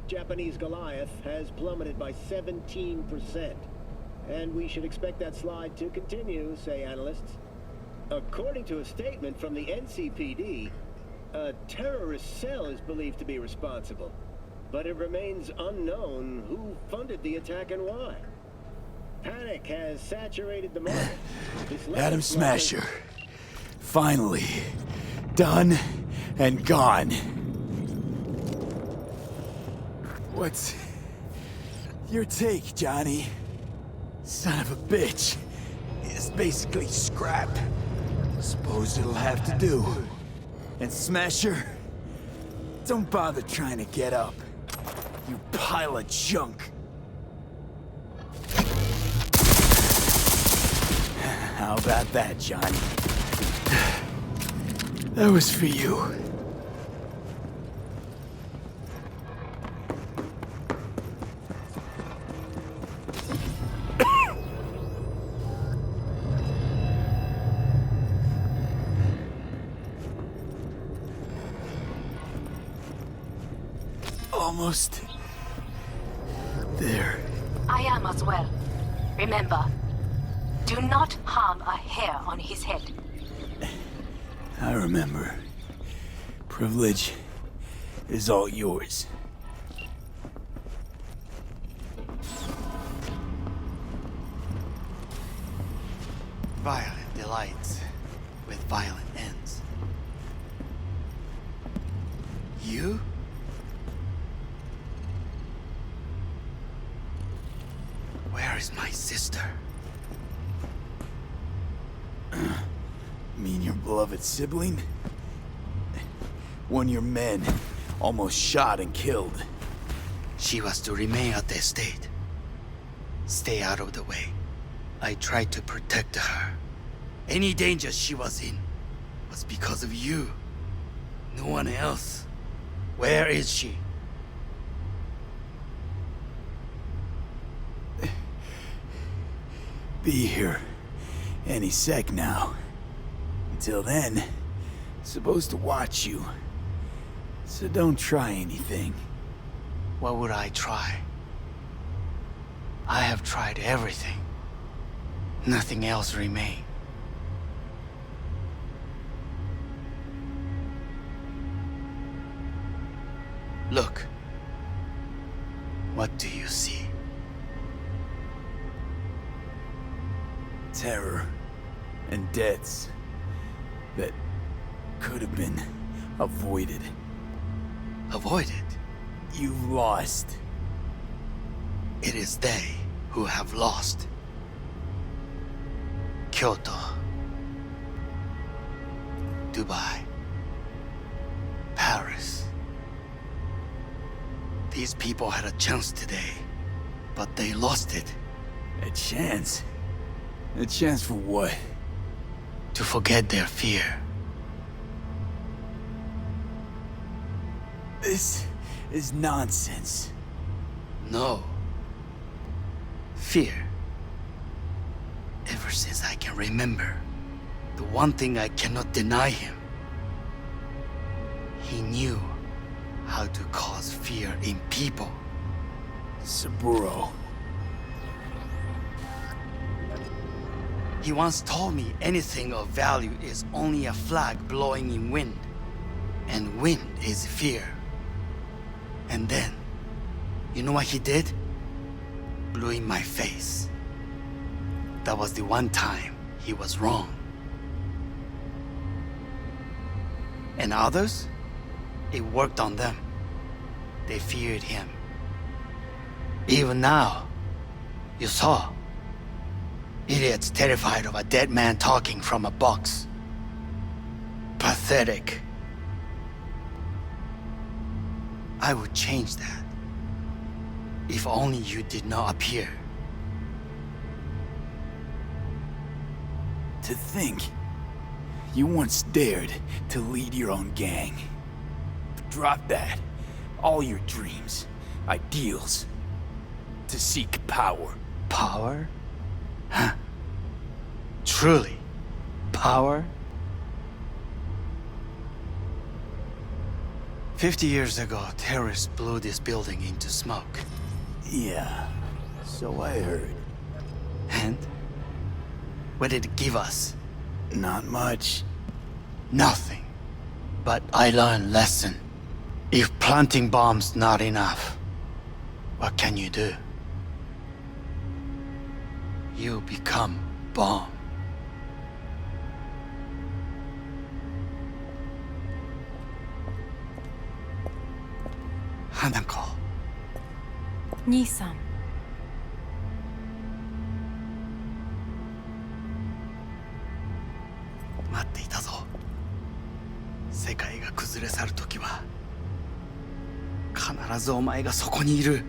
Japanese Goliath has plummeted by 17%. And we should expect that slide to continue, say analysts. According to a statement from the NCPD, a terrorist cell is believed to be responsible. But it remains unknown who funded the attack and why. Panic has saturated the market. Adam Smasher. Finally. Done and gone. What's your take, Johnny? Son of a bitch. It's basically scrap. Suppose it'll have to do. And Smasher, don't bother trying to get up. You pile of junk. How about that, Johnny? That was for you. Almost there. I am as well. Remember, do not harm a hair on his head. I remember. Privilege is all yours. Violent delights with violent ends. You? Where is my sister? Mean your beloved sibling? One your men almost shot and killed. She was to remain at the estate. Stay out of the way. I tried to protect her. Any danger she was in was because of you. No one else. Where is she? Be here any sec now. Until then, supposed to watch you. So don't try anything. What would I try? I have tried everything. Nothing else remains. Look. What do you see? Terror and deaths that could have been avoided. Avoided? You've lost. It is they who have lost. Kyoto. Dubai. Paris. These people had a chance today, but they lost it. A chance? A chance for what? To forget their fear. This is nonsense. No. Fear. Ever since I can remember, the one thing I cannot deny him. He knew how to cause fear in people. Saburo. He once told me anything of value is only a flag blowing in wind. And wind is fear. And then, you know what he did? Blew in my face. That was the one time he was wrong. And others? It worked on them. They feared him. Even now, you saw. Idiots terrified of a dead man talking from a box. Pathetic. I would change that. If only you did not appear. To think, you once dared to lead your own gang. Drop that. All your dreams, ideals. To seek power. Power? Huh. Truly, power? 50 years ago, terrorists blew this building into smoke. Yeah, so I heard. And what did it give us? Not much. Nothing. But I learned lesson. If planting bombs not enough, what can you do? You become bomb. Hanako. 兄さん。待っていたぞ。世界が崩れ去る時は必ずお前がそこにいる。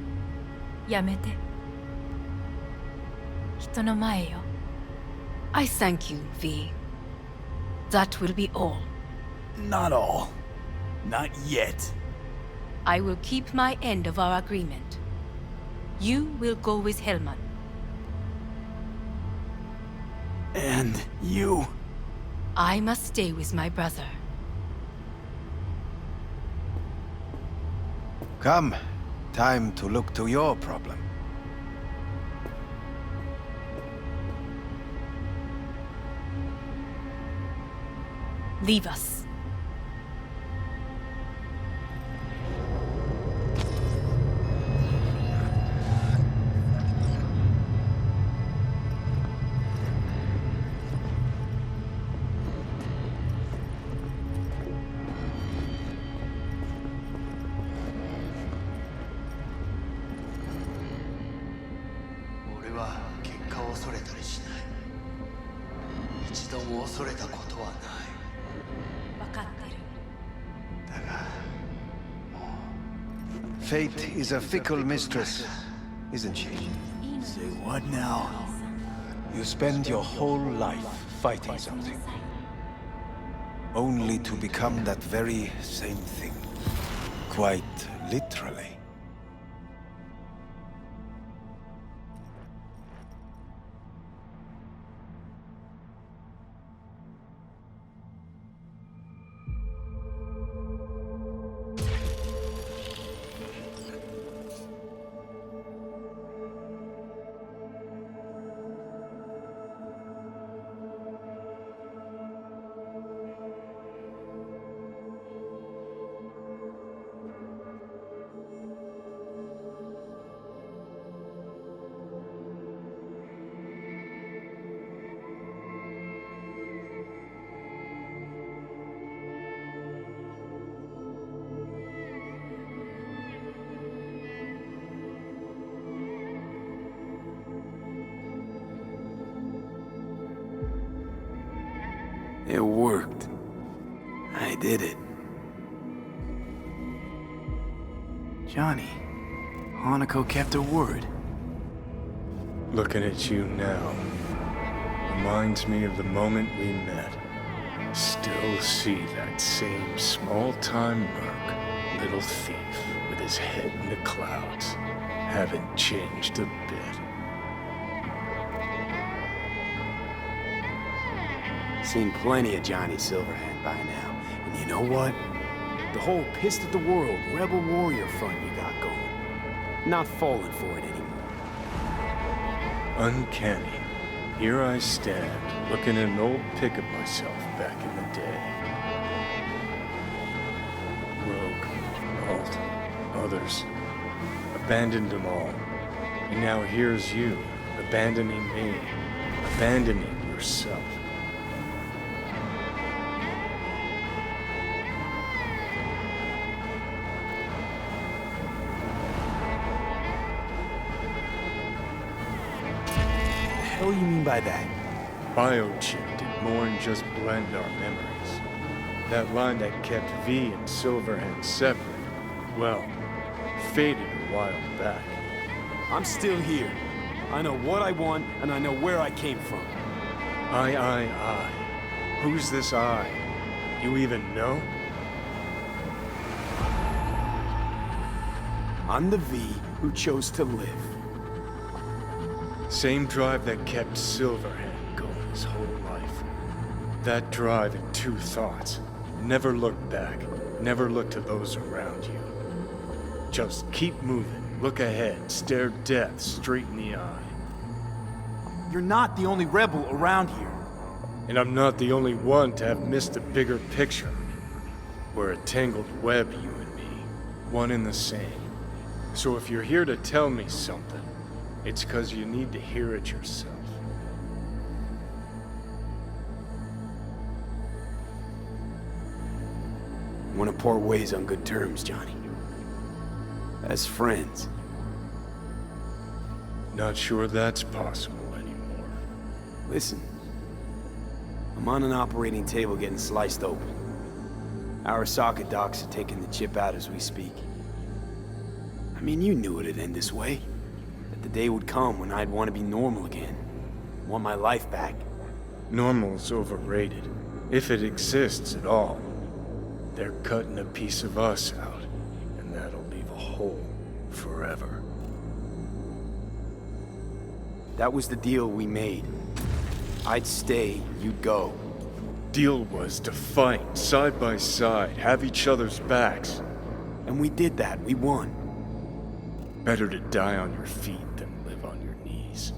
やめて。人の前よ。I thank you, V. That will be all. Not all. Not yet. I will keep my end of our agreement. You will go with Hellman. And you... I must stay with my brother. Come. Time to look to your problem. Leave us. Fate is a fickle mistress, isn't she? Say what now? You spend your whole life fighting something, only to become that very same thing. Quite literally. It worked. I did it. Johnny, Hanako kept her word. Looking at you now reminds me of the moment we met. Still see that same small-time merc, little thief with his head in the clouds. Haven't changed a bit. Seen plenty of Johnny Silverhand by now. And you know what? The whole pissed at the world, rebel warrior front you got going. Not falling for it anymore. Uncanny. Here I stand, looking at an old pic of myself back in the day. Rogue, Alt, others. Abandoned them all. And now here's you, abandoning me. Abandoning yourself. What do you mean by that? Biochip did more than just blend our memories. That line that kept V and Silverhand separate, well, faded a while back. I'm still here. I know what I want, and I know where I came from. I. Who's this I? You even know? I'm the V who chose to live. Same drive that kept Silverhand going his whole life. That drive and two thoughts. Never looked back. Never look to those around you. Just keep moving, look ahead, stare death straight in the eye. You're not the only rebel around here. And I'm not the only one to have missed the bigger picture. We're a tangled web, you and me. One and the same. So if you're here to tell me something, it's 'cause you need to hear it yourself. Want to part ways on good terms, Johnny. As friends. Not sure that's possible anymore. Listen. I'm on an operating table getting sliced open. Arasaka docs are taking the chip out as we speak. I mean, you knew it'd end this way. That the day would come when I'd want to be normal again. Want my life back. Normal's overrated. If it exists at all. They're cutting a piece of us out, and that'll leave a hole forever. That was the deal we made. I'd stay, you'd go. Deal was to fight, side by side, have each other's backs. And we did that, we won. Better to die on your feet than live on your knees.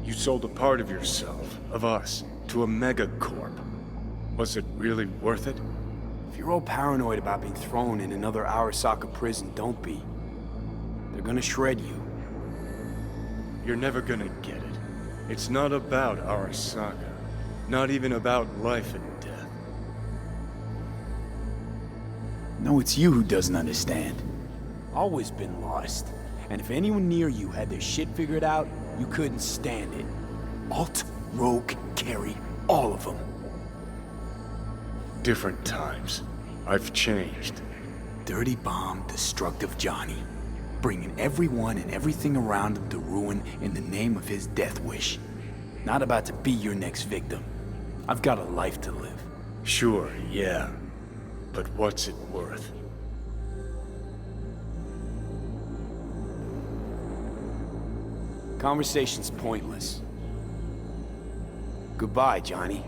You sold a part of yourself, of us, to a megacorp. Was it really worth it? If you're all paranoid about being thrown in another Arasaka prison, don't be. They're gonna shred you. You're never gonna get it. It's not about Arasaka. Not even about life and death. No, it's you who doesn't understand. Always been lost. And if anyone near you had their shit figured out, you couldn't stand it. Alt, Rogue, Carry, all of them. Different times. I've changed. Dirty bomb, destructive Johnny. Bringing everyone and everything around him to ruin in the name of his death wish. Not about to be your next victim. I've got a life to live. Sure, yeah. But what's it worth? Conversation's pointless. Goodbye, Johnny.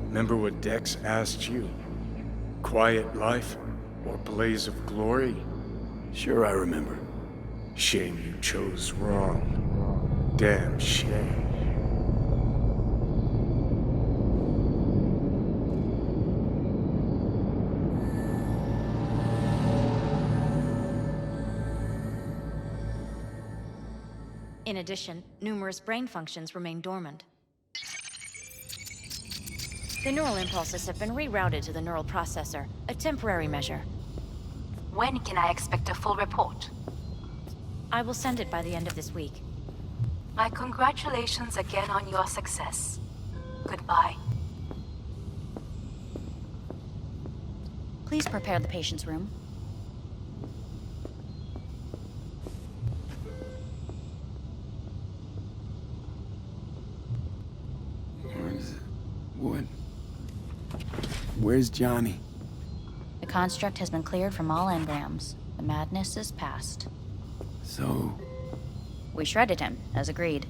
Remember what Dex asked you? Quiet life or blaze of glory? Sure, I remember. Shame you chose wrong. Damn shame. In addition, numerous brain functions remain dormant. The neural impulses have been rerouted to the neural processor, a temporary measure. When can I expect a full report? I will send it by the end of this week. My congratulations again on your success. Goodbye. Please prepare the patient's room. What? Where's Johnny? The construct has been cleared from all engrams. The madness is past. So... We shredded him, as agreed.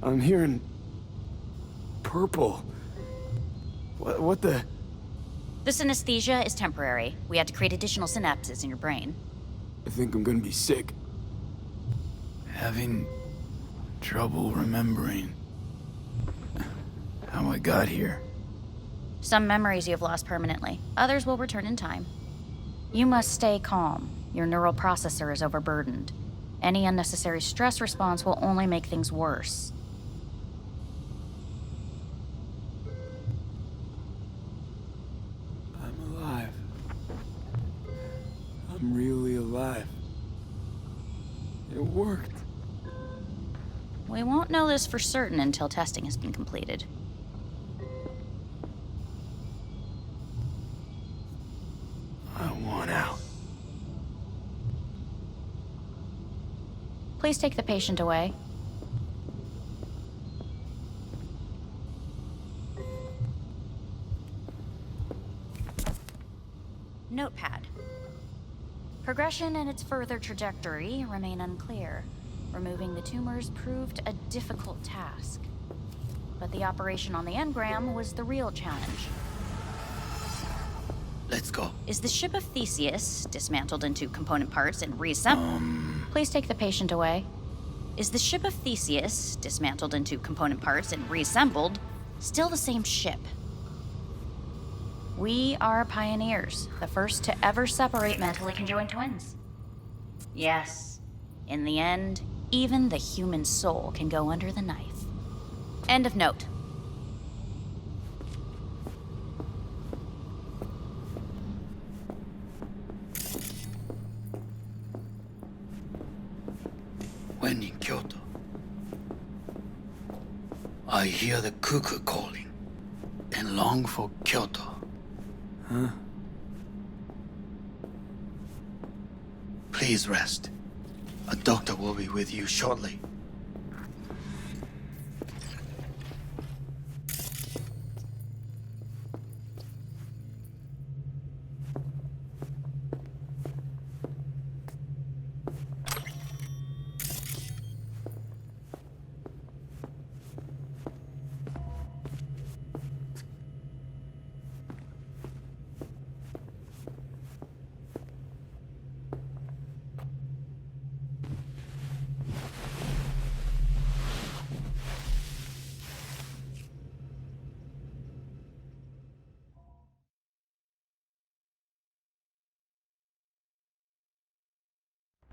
I'm hearing... purple. What the... The synesthesia is temporary. We had to create additional synapses in your brain. I think I'm gonna be sick. Having trouble remembering how I got here. Some memories you have lost permanently. Others will return in time. You must stay calm. Your neural processor is overburdened. Any unnecessary stress response will only make things worse. I'm alive. I'm really alive. It worked. We won't know this for certain until testing has been completed. I want out. Please take the patient away. had. Progression and its further trajectory remain unclear. Removing the tumors proved a difficult task. But the operation on the engram was the real challenge. Let's go. Is the ship of Theseus dismantled into component parts and reassembled? Please take the patient away. Is the ship of Theseus dismantled into component parts and reassembled still the same ship? We are pioneers, the first to ever separate mentally conjoined twins. Yes, in the end, even the human soul can go under the knife. End of note. When in Kyoto, I hear the cuckoo calling and long for Kyoto. Huh? Please rest. A doctor will be with you shortly.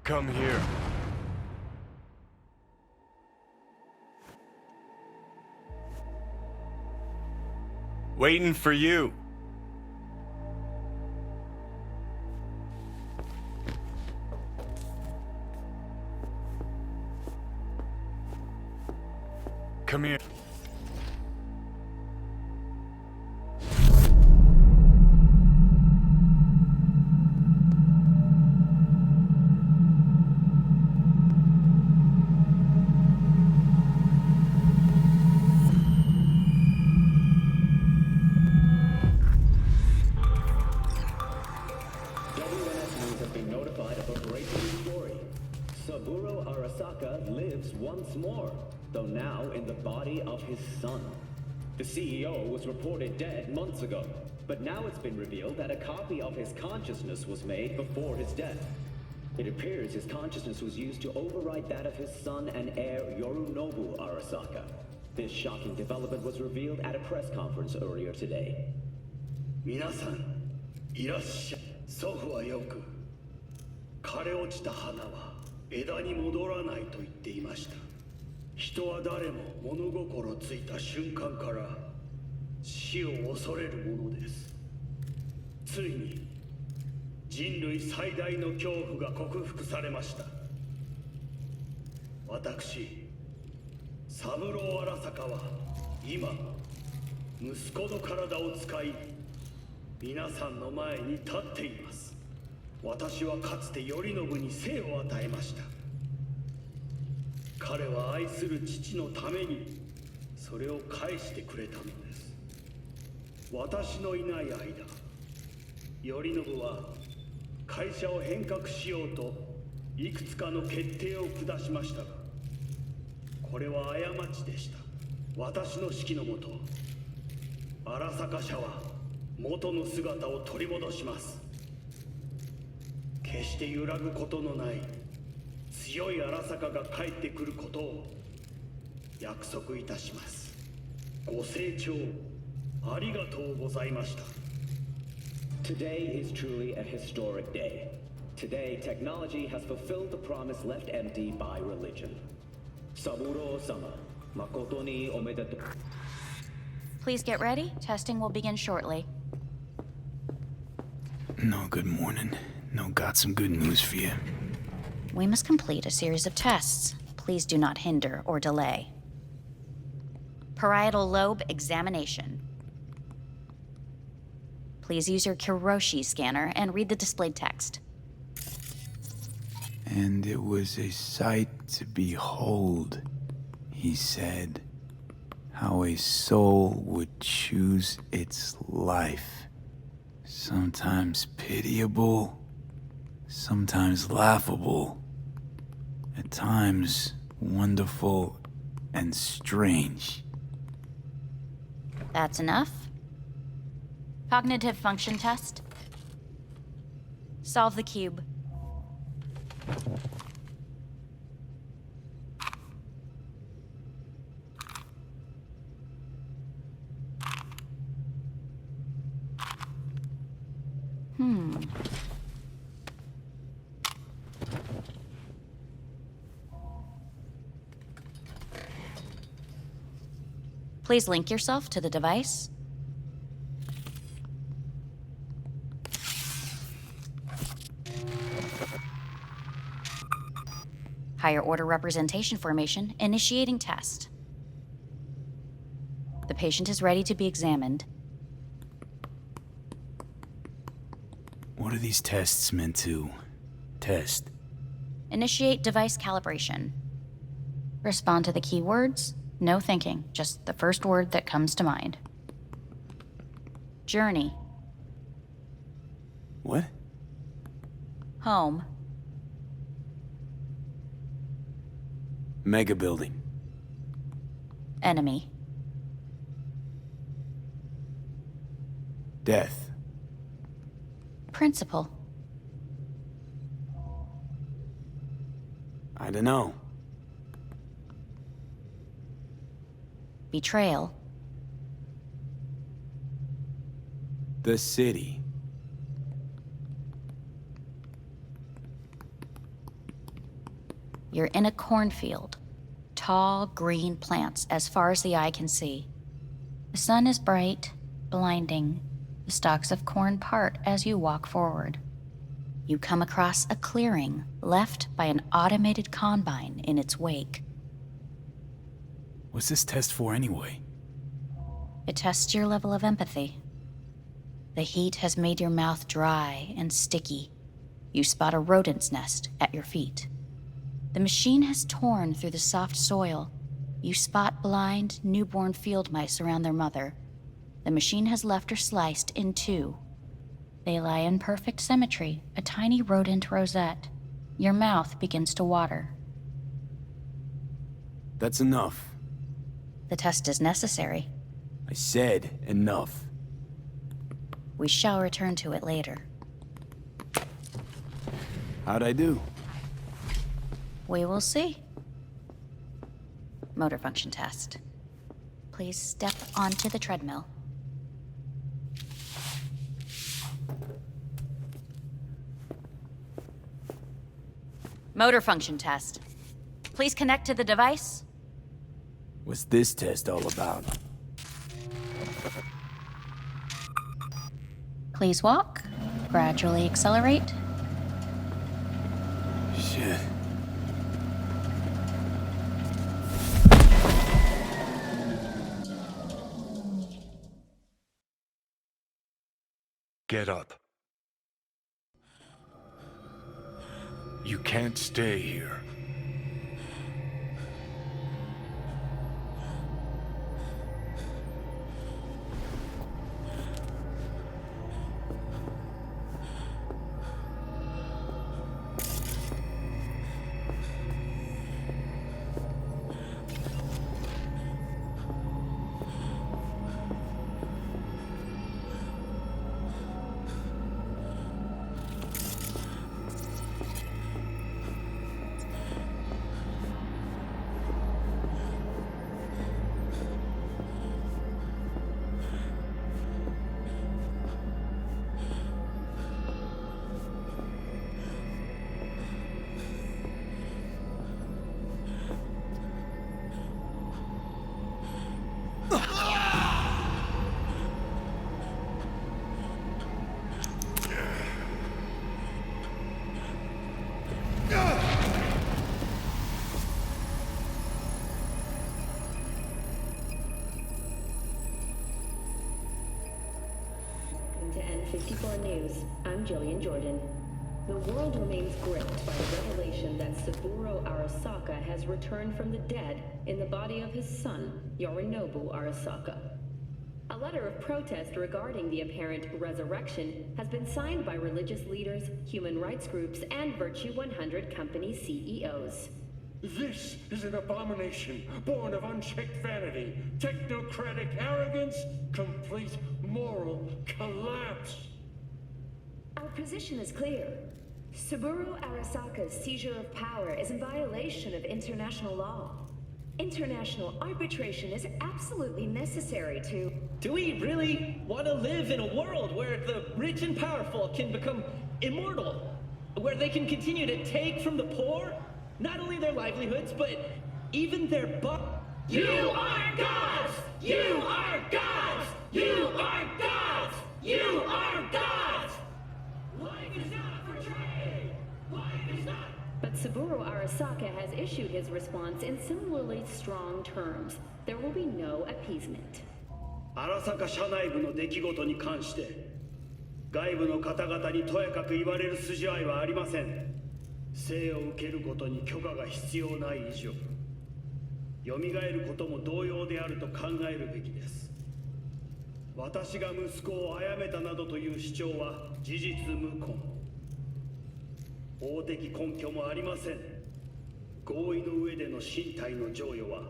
Come here. Waiting for you. Come here. Once more, though now in the body of his son. The CEO was reported dead months ago, but now it's been revealed that a copy of his consciousness was made before his death. It appears his consciousness was used to override that of his son and heir Yorinobu Arasaka. This shocking development was revealed at a press conference earlier today. 皆さん、いらっしゃい。祖父はよく、枯れ落ちた花は枝に戻らないと言っていました。人は誰も物心ついた瞬間から死を恐れるものです。ついに人類最大の恐怖が克服されました。私、三郎荒坂は今息子の体を使い皆さんの前に立っています。私はかつて頼信に生を与えました。彼は愛する父のためにそれを返してくれたのです。私のいない間、頼信は会社を変革しようといくつかの決定を下しましたが、これは過ちでした。私の指揮のもと、荒坂社は元の姿を取り戻します。決して揺らぐことのない強い荒坂が帰ってくることを約束いたします。ご清聴ありがとうございました。Today is truly a historic day. Today, technology has fulfilled the promise left empty by religion. Saburo-sama, makoto ni omedetou. Please get ready. Testing will begin shortly. No, good morning. No, got some good news for you. We must complete a series of tests. Please do not hinder or delay. Parietal lobe examination. Please use your Kiroshi scanner and read the displayed text. And it was a sight to behold, he said, how a soul would choose its life. Sometimes pitiable, sometimes laughable, at times wonderful and strange. That's enough. Cognitive function test. Solve the cube. Please link yourself to the device. Higher order representation formation, initiating test. The patient is ready to be examined. What are these tests meant to test? Initiate device calibration. Respond to the keywords. No thinking, just the first word that comes to mind. Journey. What? Home. Mega building. Enemy. Death. Principal. I don't know. Betrayal. The city. You're in a cornfield. Tall, green plants as far as the eye can see. The sun is bright, blinding. The stalks of corn part as you walk forward. You come across a clearing left by an automated combine in its wake. What's this test for anyway? It tests your level of empathy. The heat has made your mouth dry and sticky. You spot a rodent's nest at your feet. The machine has torn through the soft soil. You spot blind, newborn field mice around their mother. The machine has left her sliced in two. They lie in perfect symmetry, a tiny rodent rosette. Your mouth begins to water. That's enough. The test is necessary. I said enough. We shall return to it later. How'd I do? We will see. Motor function test. Please step onto the treadmill. Motor function test. Please connect to the device. What's this test all about? Please walk. Gradually accelerate. Shit. Get up. You can't stay here. To N54 News, I'm Jillian Jordan. The world remains gripped by the revelation that Saburo Arasaka has returned from the dead in the body of his son, Yorinobu Arasaka. A letter of protest regarding the apparent resurrection has been signed by religious leaders, human rights groups, and Virtue 100 company CEOs. This is an abomination born of unchecked vanity, technocratic arrogance, complete moral collapse. Our position is clear. Saburo Arasaka's seizure of power is in violation of international law. International arbitration is absolutely necessary to... Do we really want to live in a world where the rich and powerful can become immortal? Where they can continue to take from the poor, not only their livelihoods, but even their You are gods! You are gods! You are gods! You are gods! Life is not for trade! Life is not... But Saburo Arasaka has issued his response in similarly strong terms. There will be no appeasement. 荒坂社内部の出来事に関して外部の方々にとやかく言われる筋合いはありません。生を受けることに許可が必要ない以上蘇ることも同様であると考えるべきです。私が息子を殺めたなどという主張は事実無根。法的根拠もありません。合意の上での身体の贈与は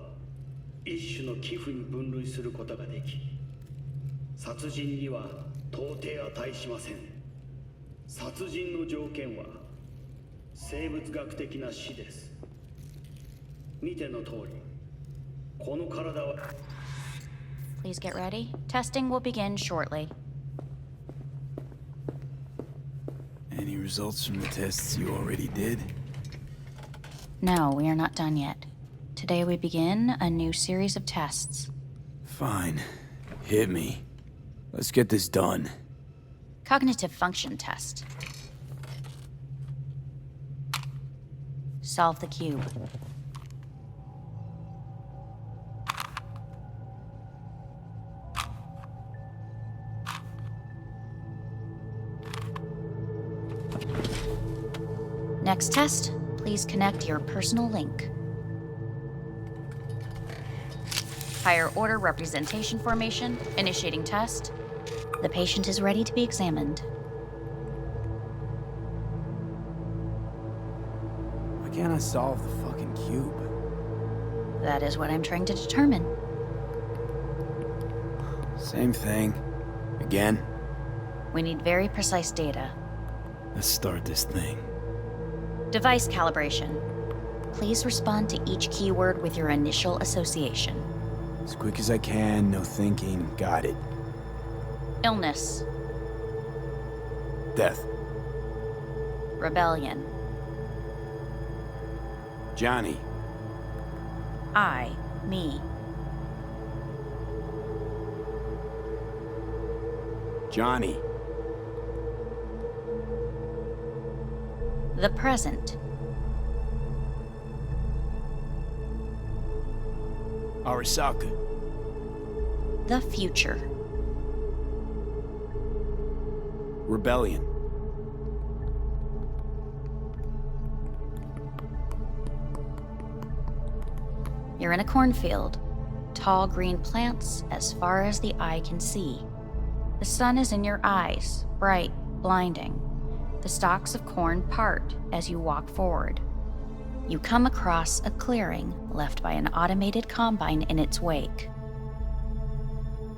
一種の寄付に分類することができ、殺人には到底値しません。殺人の条件は生物学的な死です。見ての通り、この体は Please get ready. Testing will begin shortly. Any results from the tests you already did? No, we are not done yet. Today we begin a new series of tests. Fine. Hit me. Let's get this done. Cognitive function test. Solve the cube. Next test, please connect your personal link. Higher order representation formation, initiating test. The patient is ready to be examined. Why can't I solve the fucking cube? That is what I'm trying to determine. Same thing. Again? We need very precise data. Let's start this thing. Device calibration. Please respond to each keyword with your initial association. As quick as I can, no thinking. Got it. Illness. Death. Rebellion. Johnny. I. Me. Johnny. The present. Arasaka. The future. Rebellion. You're in a cornfield. Tall green plants as far as the eye can see. The sun is in your eyes, bright, blinding. The stalks of corn part as you walk forward. You come across a clearing left by an automated combine in its wake.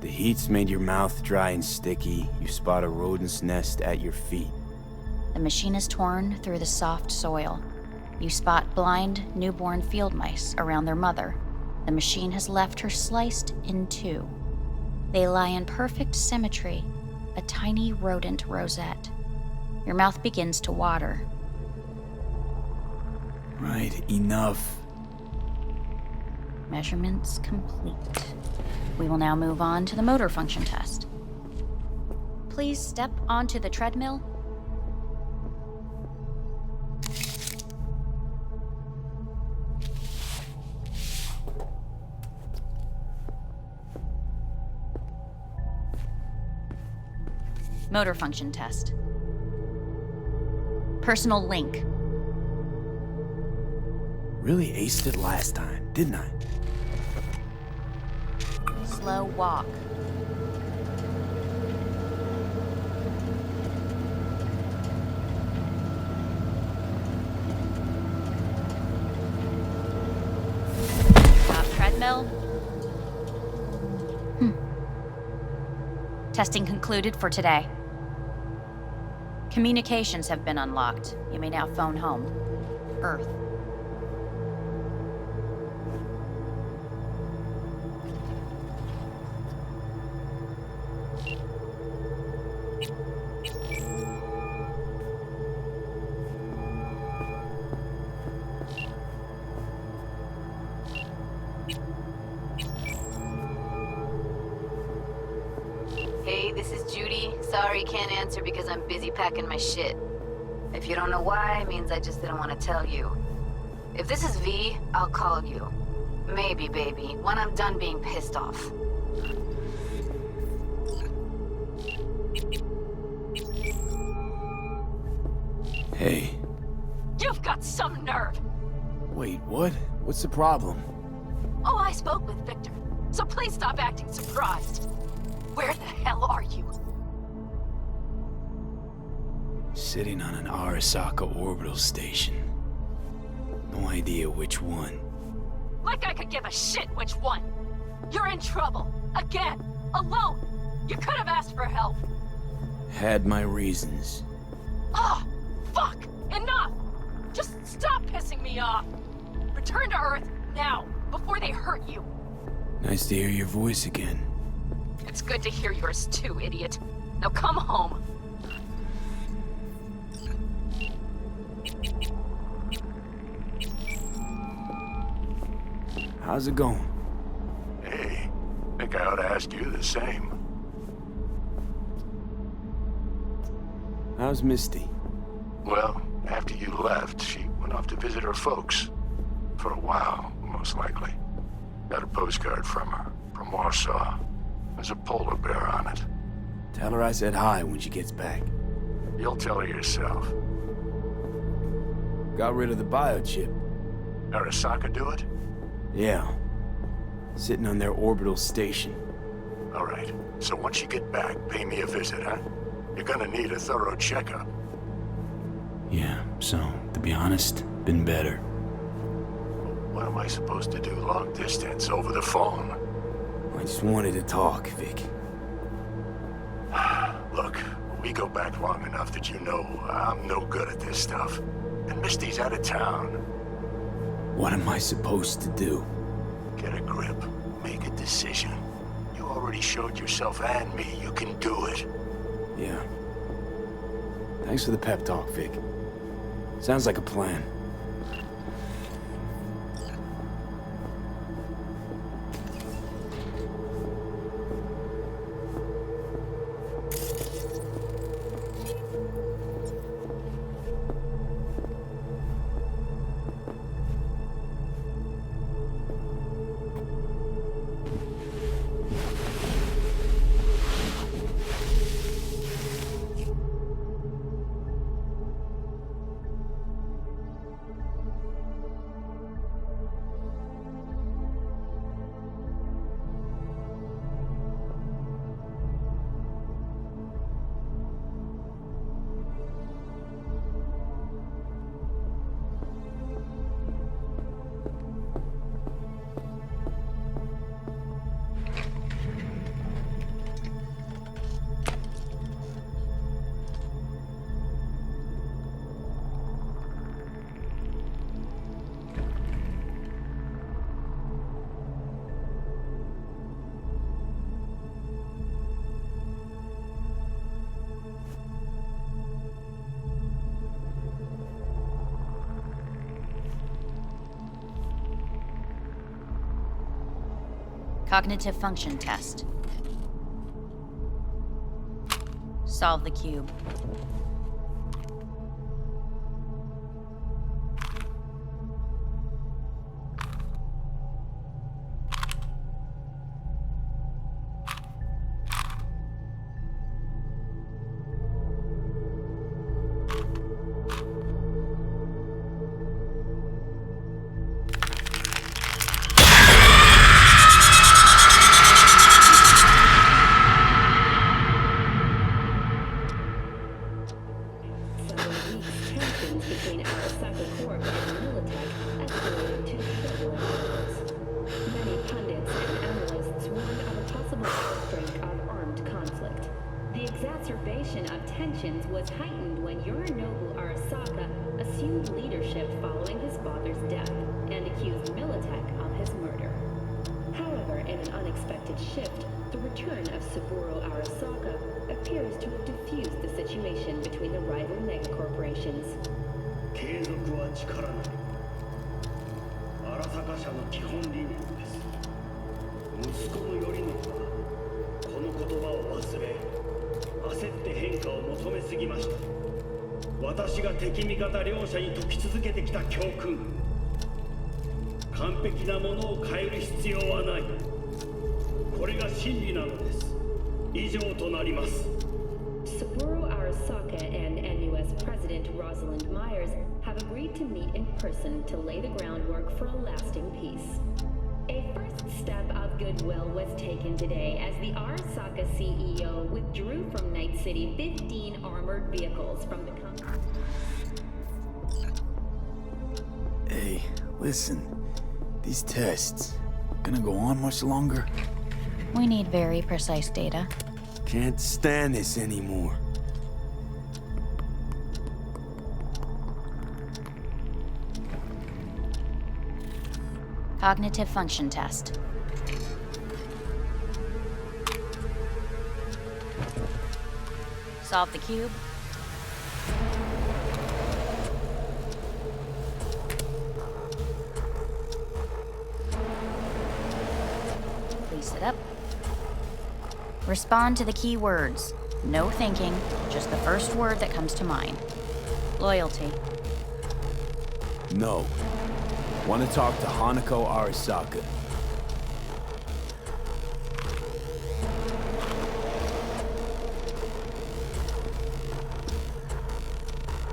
The heat's made your mouth dry and sticky. You spot a rodent's nest at your feet. The machine is torn through the soft soil. You spot blind, newborn field mice around their mother. The machine has left her sliced in two. They lie in perfect symmetry, a tiny rodent rosette. Your mouth begins to water. Right, enough. Measurements complete. We will now move on to the motor function test. Please step onto the treadmill. Motor function test. Personal link. Really aced it last time, didn't I? Slow walk. hell? Testing concluded for today. Communications have been unlocked. You may now phone home. Earth. Hey, this is Judy. Sorry, can't answer because I'm busy packing my shit. If you don't know why, it means I just didn't want to tell you. If this is V, I'll call you. Maybe, baby, when I'm done being pissed off. Hey. You've got some nerve! Wait, what? What's the problem? Oh, I spoke with Victor, so please stop acting surprised. Where the hell are you? Sitting on an Arasaka orbital station. No idea which one. Like I could give a shit which one. You're in trouble. Again. Alone. You could have asked for help. Had my reasons. Ah! Fuck! Enough! Just stop pissing me off! Return to Earth, now, before they hurt you. Nice to hear your voice again. It's good to hear yours too, idiot. Now come home. How's it going? Hey, think I ought to ask you the same. How's Misty? Well, after you left, she went off to visit her folks. For a while, most likely. Got a postcard from her, from Warsaw. There's a polar bear on it. Tell her I said hi when she gets back. You'll tell her yourself. Got rid of the biochip. Arasaka do it? Yeah. Sitting on their orbital station. All right. So once you get back, pay me a visit, huh? You're gonna need a thorough checkup. Yeah, so, to be honest, been better. What am I supposed to do long distance, over the phone? I just wanted to talk, Vic. Look, we go back long enough that you know I'm no good at this stuff. And Misty's out of town. What am I supposed to do? Get a grip. Make a decision. You already showed yourself and me you can do it. Yeah. Thanks for the pep talk, Vic. Sounds like a plan. Cognitive function test. Solve the cube. Arasaka Corp and Militech escalated to troubling levels. Many tensions was heightened when Yorinobu Arasaka assumed leadership following his father's death and accused Militech of his murder. However, in an unexpected shift, the return of Saburo Arasaka appears to have diffused the situation between the rival megacorporations. 継続は力なり。荒坂社の基本理念です。息子の頼宣はこの言葉を忘れ、焦って変化を求めすぎました。私が敵味方両者に説き続けてきた教訓。完璧なものを変える必要はない。これが真理なのです。以上となります。Saburo Arasaka and NUS President Rosalind Myers have agreed to meet in person to lay the groundwork for a lasting peace. A first step of goodwill was taken today as the Arasaka CEO withdrew from Night City 15 armored vehicles from the company. Hey, listen. These tests, gonna go on much longer? We need very precise data. Can't stand this anymore. Cognitive function test. Solve the cube. Please sit up. Respond to the key words. No thinking, just the first word that comes to mind. Loyalty. No. Want to talk to Hanako Arasaka.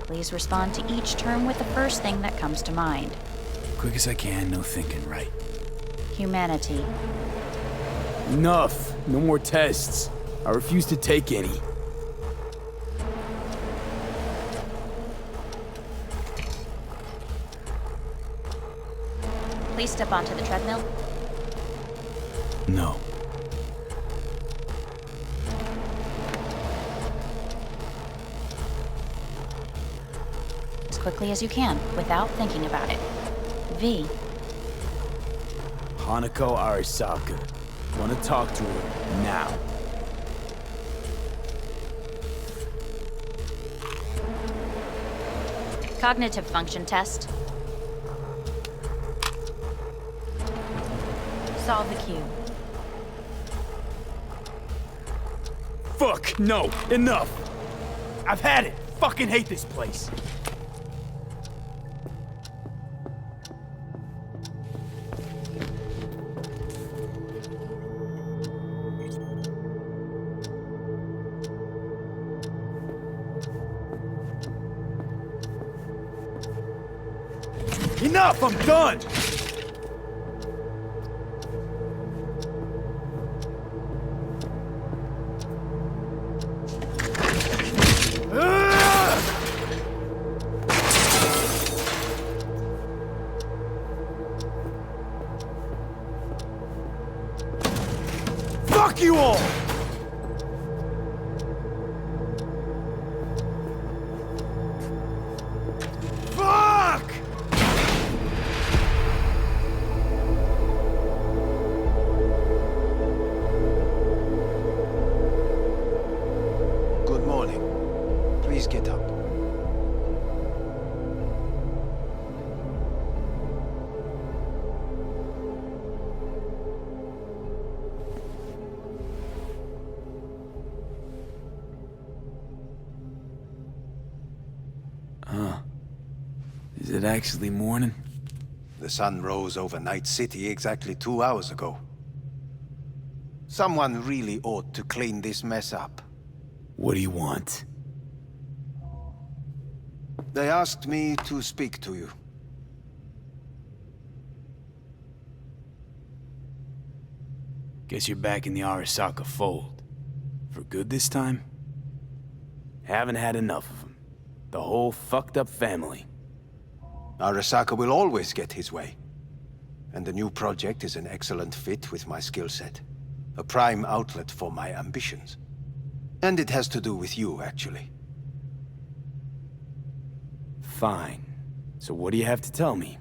Please respond to each term with the first thing that comes to mind. Quick as I can, no thinking, right? Humanity. Enough. No more tests. I refuse to take any. Please step onto the treadmill. No. As quickly as you can, without thinking about it. V. Hanako Arasaka. Want to talk to her now. Cognitive function test. Solve the cube. Fuck, no, enough. I've had it. Fucking hate this place. Enough, I'm done! Fuck you all! Fuck! Good morning. Please get up. Is it actually morning? The sun rose over Night City exactly 2 hours ago. Someone really ought to clean this mess up. What do you want? They asked me to speak to you. Guess you're back in the Arasaka fold. For good this time? Haven't had enough of them. The whole fucked up family. Arasaka will always get his way. And the new project is an excellent fit with my skill set. A prime outlet for my ambitions. And it has to do with you, actually. Fine. So what do you have to tell me?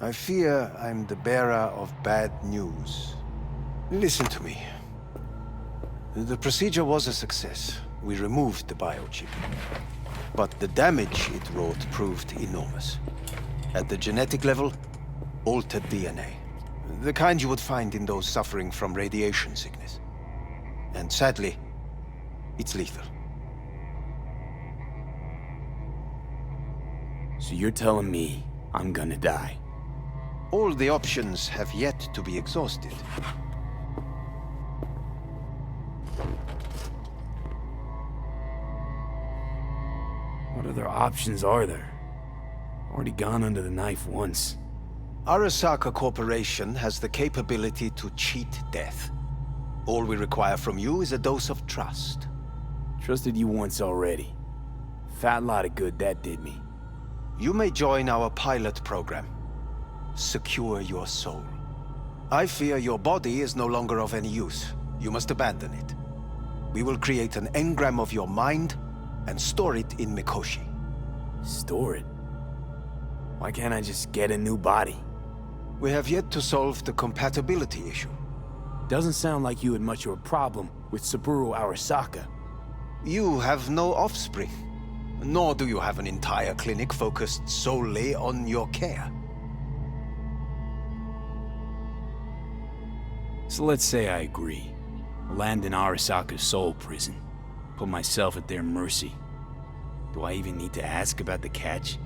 I fear I'm the bearer of bad news. Listen to me. The procedure was a success. We removed the biochip. But the damage it wrought proved enormous. At the genetic level, altered DNA. The kind you would find in those suffering from radiation sickness. And sadly, it's lethal. So you're telling me I'm gonna die? All the options have yet to be exhausted. What other options are there? Already gone under the knife once. Arasaka Corporation has the capability to cheat death. All we require from you is a dose of trust. Trusted you once already. Fat lot of good that did me. You may join our pilot program. Secure your soul. I fear your body is no longer of any use. You must abandon it. We will create an engram of your mind and store it in Mikoshi. Store it? Why can't I just get a new body? We have yet to solve the compatibility issue. Doesn't sound like you had much of a problem with Saburo Arasaka. You have no offspring, nor do you have an entire clinic focused solely on your care. So let's say I agree. Land in Arasaka's soul prison. Put myself at their mercy. Do I even need to ask about the catch?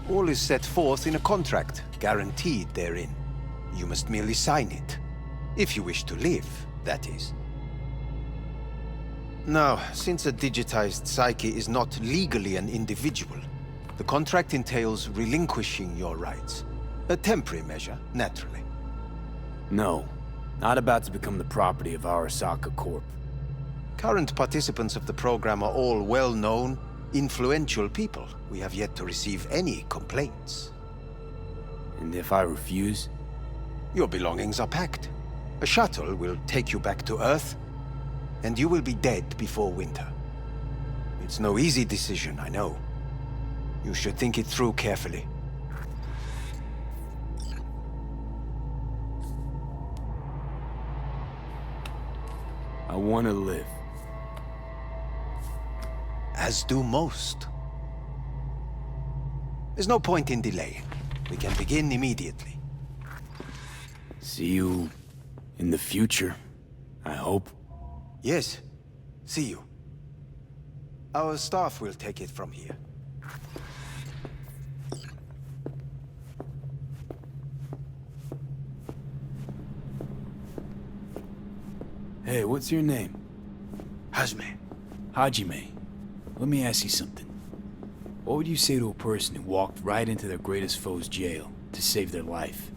All is set forth in a contract, guaranteed therein. You must merely sign it. If you wish to live, that is. Now, since a digitized psyche is not legally an individual, the contract entails relinquishing your rights. A temporary measure, naturally. No. Not about to become the property of Arasaka Corp. Current participants of the program are all well-known, influential people. We have yet to receive any complaints. And if I refuse? Your belongings are packed. A shuttle will take you back to Earth, and you will be dead before winter. It's no easy decision, I know. You should think it through carefully. I want to live. As do most. There's no point in delaying. We can begin immediately. See you in the future, I hope. Yes. See you. Our staff will take it from here. Hey, what's your name? Hajime. Hajime. Let me ask you something. What would you say to a person who walked right into their greatest foe's jail to save their life?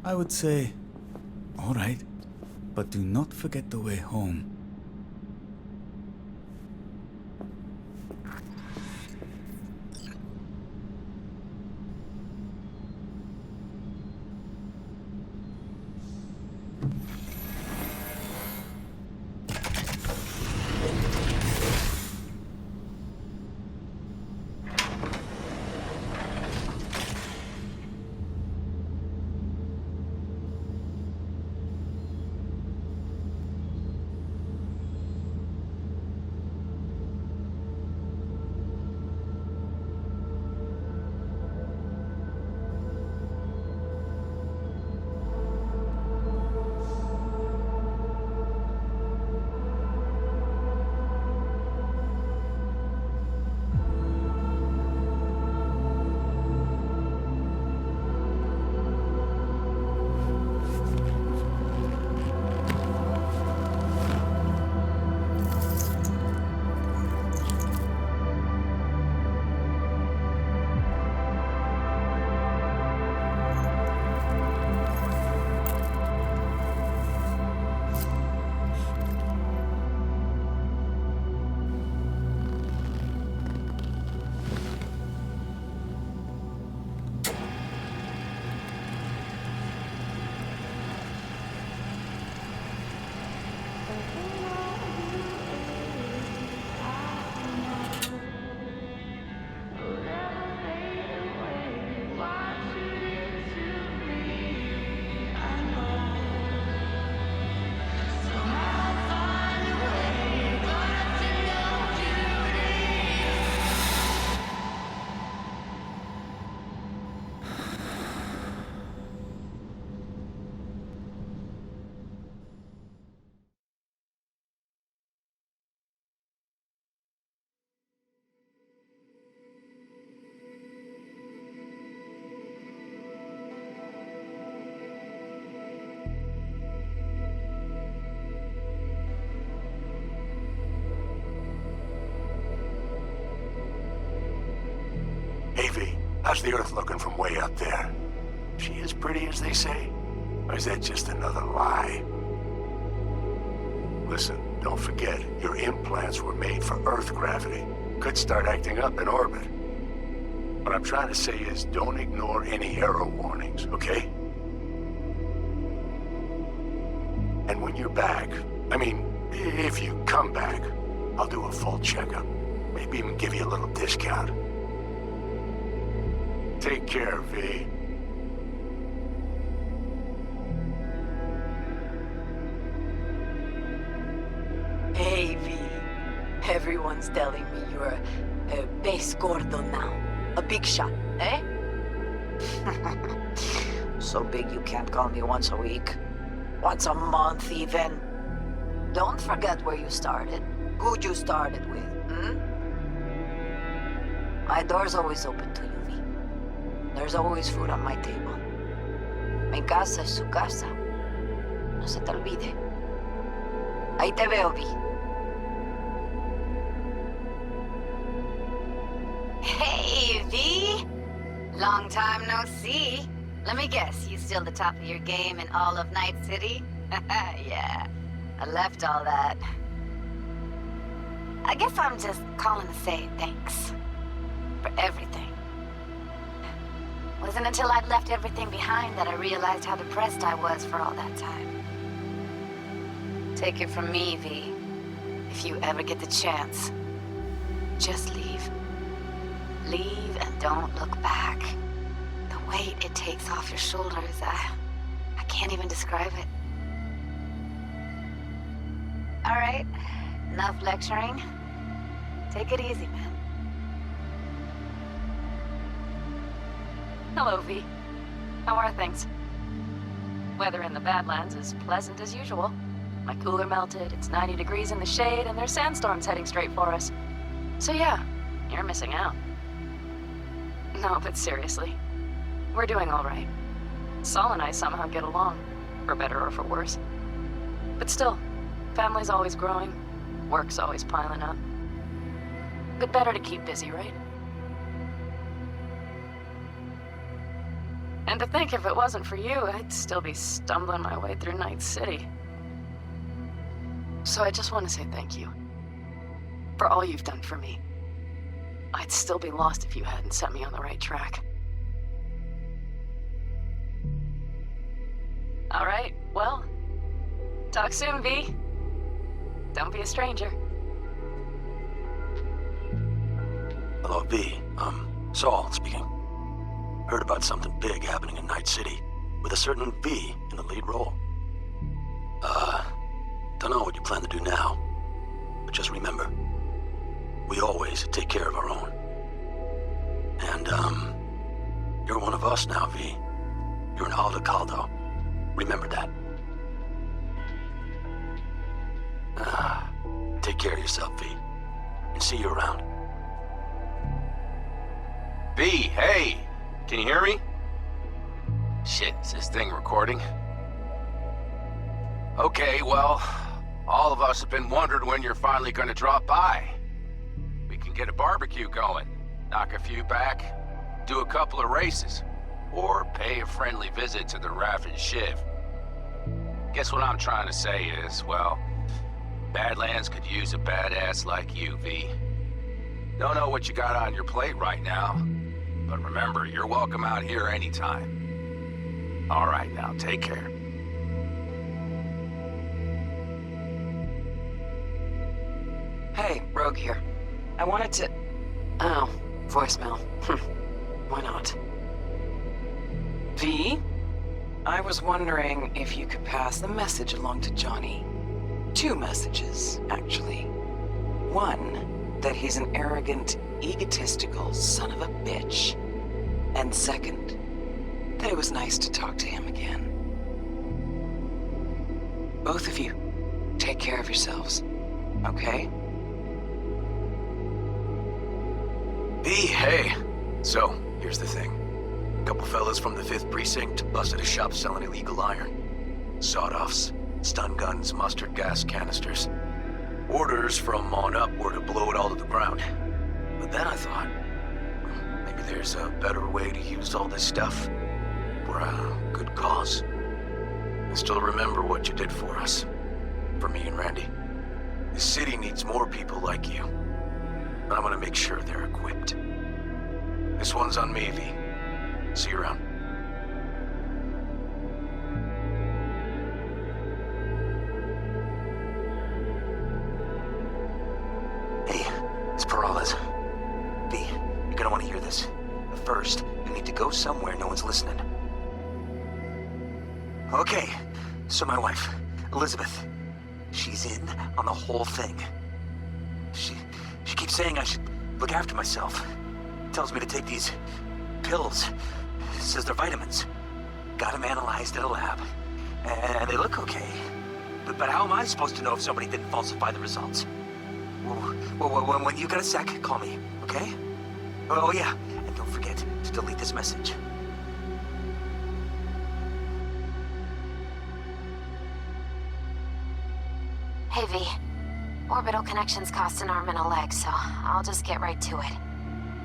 I would say, all right, but do not forget the way home. Hey, V, how's the Earth looking from way up there? She as pretty as they say? Or is that just another lie? Listen, don't forget, your implants were made for Earth gravity. Could start acting up in orbit. What I'm trying to say is, don't ignore any error warnings, okay? And when you're back, I mean, if you come back, I'll do a full checkup. Maybe even give you a little discount. Take care, V. Hey, V. Everyone's telling me you're a base gordo now. A big shot, eh? So big you can't call me once a week. Once a month, even. Don't forget where you started. Who'd you started with, My door's always open to you, V. There's always food on my table. Mi casa es su casa. No se te olvide. Ahí te veo, V. Hey, V! Long time no see. Let me guess, you still the top of your game in all of Night City? Yeah, I left all that. I guess I'm just calling to say thanks. For everything. Wasn't until I'd left everything behind that I realized how depressed I was for all that time. Take it from me, V. If you ever get the chance, just leave. Leave and don't look back. The weight it takes off your shoulders, I can't even describe it. All right, enough lecturing. Take it easy, man. Hello, V. How are things? Weather in the Badlands is pleasant as usual. My cooler melted, it's 90 degrees in the shade, and there's sandstorms heading straight for us. So yeah, you're missing out. No, but seriously, we're doing all right. Saul and I somehow get along, for better or for worse. But still, family's always growing, work's always piling up. But better to keep busy, right? And to think if it wasn't for you, I'd still be stumbling my way through Night City. So I just want to say thank you. For all you've done for me. I'd still be lost if you hadn't set me on the right track. All right, well, talk soon, V. Don't be a stranger. Hello, V. Saul speaking. Heard about something big happening in Night City, with a certain V in the lead role. Don't know what you plan to do now, but just remember, we always take care of our own. And, you're one of us now, V. You're an Aldo Caldo. Remember that. Take care of yourself, V. And see you around. V, hey! Can you hear me? Shit, is this thing recording? Okay, well, all of us have been wondering when you're finally gonna drop by. We can get a barbecue going, knock a few back, do a couple of races, or pay a friendly visit to the Raff and Shiv. Guess what I'm trying to say is, well, Badlands could use a badass like you, V. Don't know what you got on your plate right now, but remember, you're welcome out here anytime. All right, now, take care. Hey, Rogue here. I wanted to... Oh, voicemail. Why not? V? I was wondering if you could pass the message along to Johnny. 2 messages, actually. One, that he's an arrogant, egotistical son of a bitch. And second, that it was nice to talk to him again. Both of you, take care of yourselves, okay? V, hey. So, here's the thing. A couple fellas from the 5th Precinct busted a shop selling illegal iron. Sawed-offs, stun guns, mustard gas canisters. Orders from on up were to blow it all to the ground. But then I thought, maybe there's a better way to use all this stuff for a good cause. I still remember what you did for us. For me and Randy. The city needs more people like you. And I'm gonna make sure they're equipped. This one's on me, V. See you around. Hey, it's Peralez. V, you're gonna want to hear this. But first, you need to go somewhere no one's listening. Okay, so my wife, Elizabeth, she's in on the whole thing. She keeps saying I should look after myself. Tells me to take these pills. Says they're vitamins. Got them analyzed in a lab. And they look okay. But how am I supposed to know if somebody didn't falsify the results? Well, when you got a sec, call me, okay? Oh yeah, and don't forget to delete this message. Hey, V. Orbital connections cost an arm and a leg, so I'll just get right to it.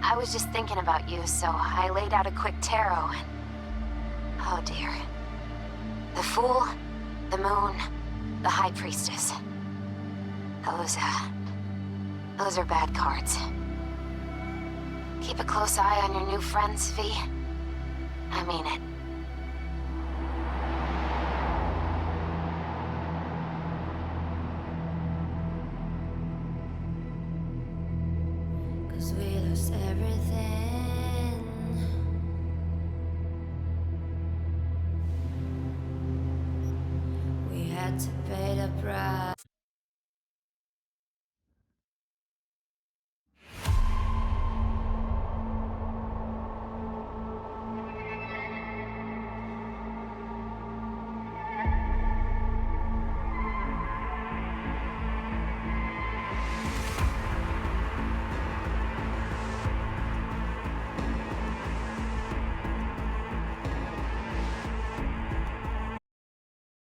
I was just thinking about you, so I laid out a quick tarot and... oh dear. The Fool, the Moon, the High Priestess. Those are bad cards. Keep a close eye on your new friends, V. I mean it. We lost everything. We had to pay the price.